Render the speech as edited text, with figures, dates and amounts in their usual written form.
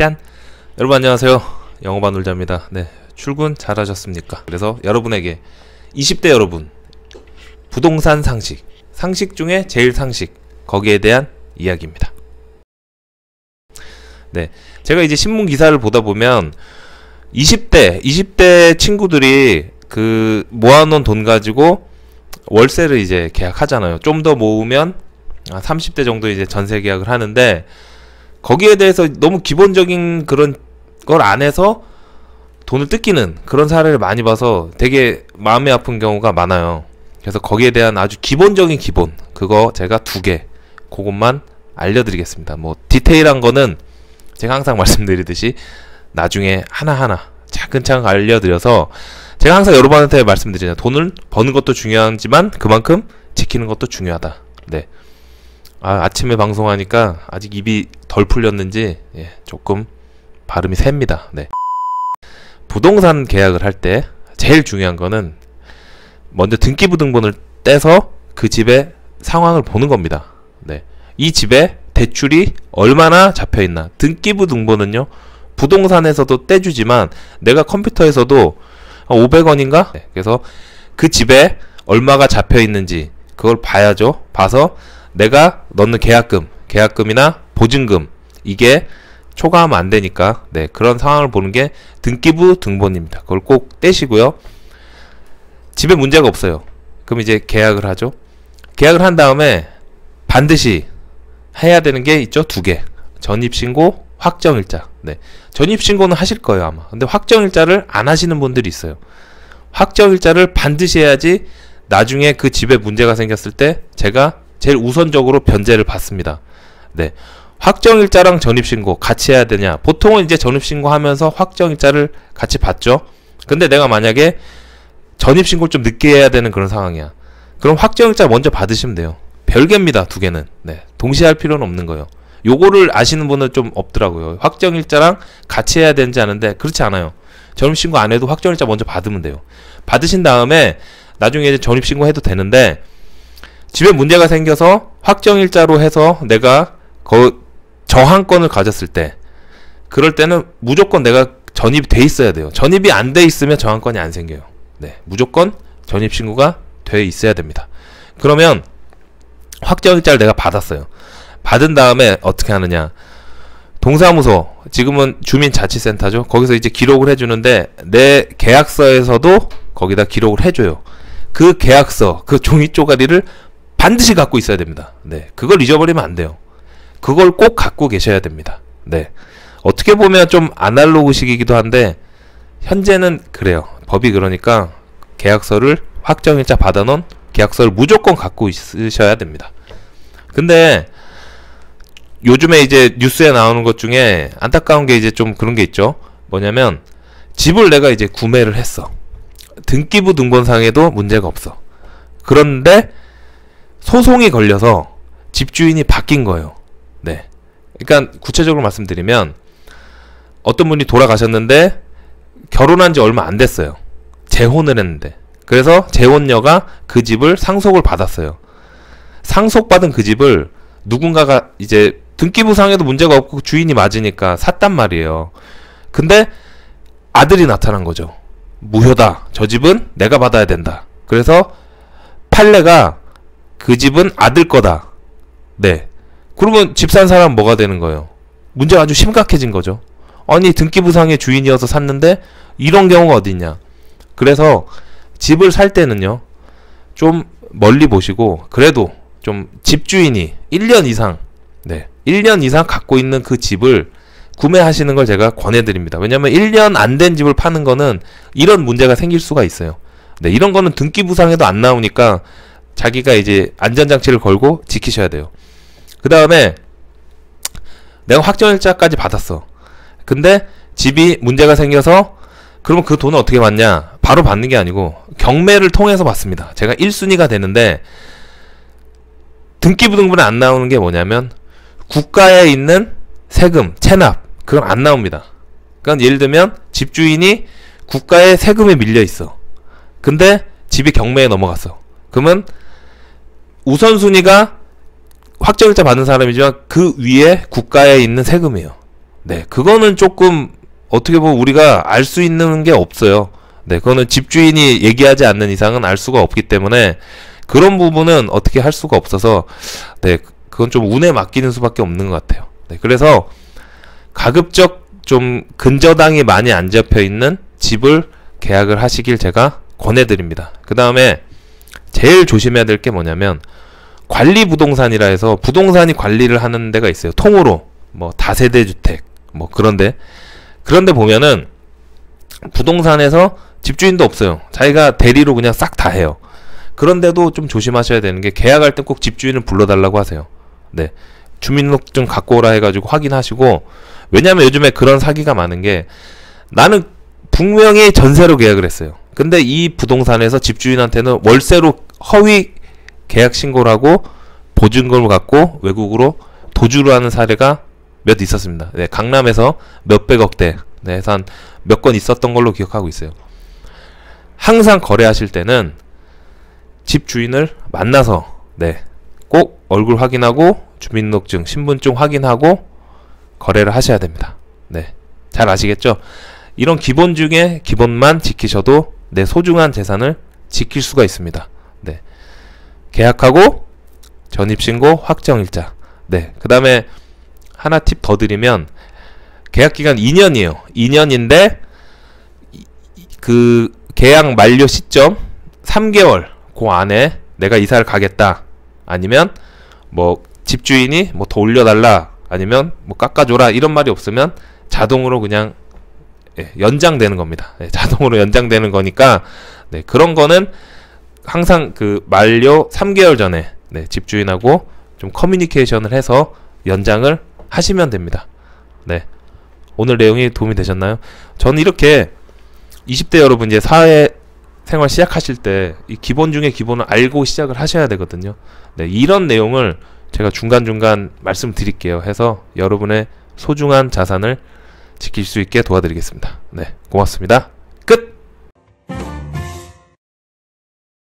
짠! 여러분 안녕하세요. 영어반 놀자입니다. 네, 출근 잘하셨습니까? 그래서 여러분에게 20대 여러분 부동산 상식 중에 제일 상식, 거기에 대한 이야기입니다. 네, 제가 이제 신문 기사를 보다 보면 20대 친구들이 그 모아놓은 돈 가지고 월세를 이제 계약하잖아요. 좀 더 모으면 30대 정도 이제 전세 계약을 하는데, 거기에 대해서 너무 기본적인 그런 걸 안 해서 돈을 뜯기는 그런 사례를 많이 봐서 되게 마음이 아픈 경우가 많아요. 그래서 거기에 대한 아주 기본적인 기본, 그거 제가 2개 그것만 알려드리겠습니다. 뭐 디테일한 거는 제가 항상 말씀드리듯이 나중에 하나하나 차근차근 알려드려서, 제가 항상 여러분한테 말씀드리잖아요. 돈을 버는 것도 중요하지만 그만큼 지키는 것도 중요하다. 네. 아침에 방송하니까 아직 입이 덜 풀렸는지 조금 발음이 셉니다. 네. 부동산 계약을 할 때 제일 중요한 거는 먼저 등기부 등본을 떼서 그 집의 상황을 보는 겁니다. 네. 이 집에 대출이 얼마나 잡혀있나. 등기부 등본은요, 부동산에서도 떼주지만 내가 컴퓨터에서도 500원인가? 네. 그래서 그 집에 얼마가 잡혀있는지 그걸 봐야죠. 봐서 내가 넣는 계약금이나 보증금, 이게 초과하면 안 되니까, 네, 그런 상황을 보는 게 등기부 등본입니다. 그걸 꼭 떼시고요. 집에 문제가 없어요. 그럼 이제 계약을 하죠. 계약을 한 다음에 반드시 해야 되는 게 있죠. 2개. 전입신고, 확정일자. 네. 전입신고는 하실 거예요, 아마. 근데 확정일자를 안 하시는 분들이 있어요. 확정일자를 반드시 해야지 나중에 그 집에 문제가 생겼을 때 제가 제일 우선적으로 변제를 받습니다. 네. 확정일자랑 전입신고 같이 해야 되냐? 보통은 이제 전입신고 하면서 확정일자를 같이 받죠. 근데 내가 만약에 전입신고를 좀 늦게 해야 되는 그런 상황이야. 그럼 확정일자 먼저 받으시면 돼요. 별개입니다, 2개는. 네. 동시에 할 필요는 없는 거예요. 요거를 아시는 분은 좀 없더라고요. 확정일자랑 같이 해야 되는지 아는데 그렇지 않아요. 전입신고 안 해도 확정일자 먼저 받으면 돼요. 받으신 다음에 나중에 이제 전입신고 해도 되는데, 집에 문제가 생겨서 확정일자로 해서 내가 저항권을 가졌을 때, 그럴 때는 무조건 내가 전입이 돼 있어야 돼요. 전입이 안 돼 있으면 저항권이 안 생겨요. 네, 무조건 전입신고가 돼 있어야 됩니다. 그러면 확정일자를 내가 받았어요. 받은 다음에 어떻게 하느냐, 동사무소, 지금은 주민자치센터죠. 거기서 이제 기록을 해주는데, 내 계약서에서도 거기다 기록을 해줘요. 그 계약서, 그 종이 쪼가리를 반드시 갖고 있어야 됩니다. 네, 그걸 잊어버리면 안 돼요. 그걸 꼭 갖고 계셔야 됩니다. 네, 어떻게 보면 좀 아날로그식이기도 한데 현재는 그래요. 법이 그러니까 계약서를, 확정일자 받아놓은 계약서를 무조건 갖고 있으셔야 됩니다. 근데 요즘에 이제 뉴스에 나오는 것 중에 안타까운 게 이제 좀 그런 게 있죠. 뭐냐면, 집을 내가 이제 구매를 했어. 등기부 등본상에도 문제가 없어. 그런데 소송이 걸려서 집주인이 바뀐 거예요. 네. 그러니까 구체적으로 말씀드리면, 어떤 분이 돌아가셨는데 결혼한 지 얼마 안 됐어요. 재혼을 했는데. 그래서 재혼녀가 그 집을 상속을 받았어요. 상속받은 그 집을 누군가가 이제 등기부상에도 문제가 없고 주인이 맞으니까 샀단 말이에요. 근데 아들이 나타난 거죠. 무효다. 저 집은 내가 받아야 된다. 그래서 판례가 그 집은 아들 거다. 네. 그러면 집 산 사람은 뭐가 되는 거예요? 문제가 아주 심각해진 거죠. 아니, 등기부상의 주인이어서 샀는데 이런 경우가 어딨냐. 그래서 집을 살 때는요, 좀 멀리 보시고, 그래도 좀 집주인이 1년 이상, 네, 1년 이상 갖고 있는 그 집을 구매하시는 걸 제가 권해드립니다. 왜냐면 1년 안 된 집을 파는 거는 이런 문제가 생길 수가 있어요. 네, 이런 거는 등기부상에도 안 나오니까 자기가 이제 안전장치를 걸고 지키셔야 돼요. 그 다음에 내가 확정일자까지 받았어. 근데 집이 문제가 생겨서, 그러면 그 돈을 어떻게 받냐? 바로 받는 게 아니고 경매를 통해서 받습니다. 제가 1순위가 되는데, 등기부 등본에 안 나오는 게 뭐냐면 국가에 있는 세금, 체납, 그건 안 나옵니다. 그러니까 예를 들면 집주인이 국가에 세금에 밀려 있어. 근데 집이 경매에 넘어갔어. 그러면 우선순위가 확정일자 받는 사람이지만 그 위에 국가에 있는 세금이에요. 네, 그거는 조금 어떻게 보면 우리가 알 수 있는 게 없어요. 네, 그거는 집주인이 얘기하지 않는 이상은 알 수가 없기 때문에 그런 부분은 어떻게 할 수가 없어서 네, 그건 좀 운에 맡기는 수밖에 없는 것 같아요. 네, 그래서 가급적 좀 근저당이 많이 안 잡혀 있는 집을 계약을 하시길 제가 권해드립니다. 그 다음에 제일 조심해야 될 게 뭐냐면 관리 부동산이라 해서 부동산이 관리를 하는 데가 있어요. 통으로 뭐 다세대 주택 뭐 그런데 보면은 부동산에서 집주인도 없어요. 자기가 대리로 그냥 싹 다 해요. 그런데도 좀 조심하셔야 되는 게 계약할 때 꼭 집주인을 불러달라고 하세요. 네, 주민등록증 갖고 오라 해가지고 확인하시고, 왜냐면 요즘에 그런 사기가 많은 게 나는 분명히 전세로 계약을 했어요. 근데 이 부동산에서 집주인한테는 월세로 허위 계약 신고를 하고 보증금을 갖고 외국으로 도주를 하는 사례가 몇 있었습니다. 네, 강남에서 몇백억대, 네, 해서 한 몇 건 있었던 걸로 기억하고 있어요. 항상 거래하실 때는 집주인을 만나서 네, 꼭 얼굴 확인하고 주민등록증, 신분증 확인하고 거래를 하셔야 됩니다. 네, 잘 아시겠죠? 이런 기본 중에 기본만 지키셔도 내 소중한 재산을 지킬 수가 있습니다. 네, 계약하고 전입신고, 확정일자. 네, 그 다음에 하나 팁 더 드리면 계약기간 2년이에요. 2년인데 그 계약 만료 시점 3개월 그 안에 내가 이사를 가겠다, 아니면 뭐 집주인이 뭐 더 올려달라, 아니면 뭐 깎아줘라, 이런 말이 없으면 자동으로 그냥 연장되는 겁니다. 자동으로 연장되는 거니까 네, 그런 거는 항상 그 만료 3개월 전에 네, 집주인하고 좀 커뮤니케이션을 해서 연장을 하시면 됩니다. 네, 오늘 내용이 도움이 되셨나요? 저는 이렇게 20대 여러분 이제 사회생활 시작하실 때 이 기본 중에 기본을 알고 시작을 하셔야 되거든요. 네, 이런 내용을 제가 중간중간 말씀드릴게요. 해서 여러분의 소중한 자산을 지킬 수 있게 도와드리겠습니다. 네, 고맙습니다.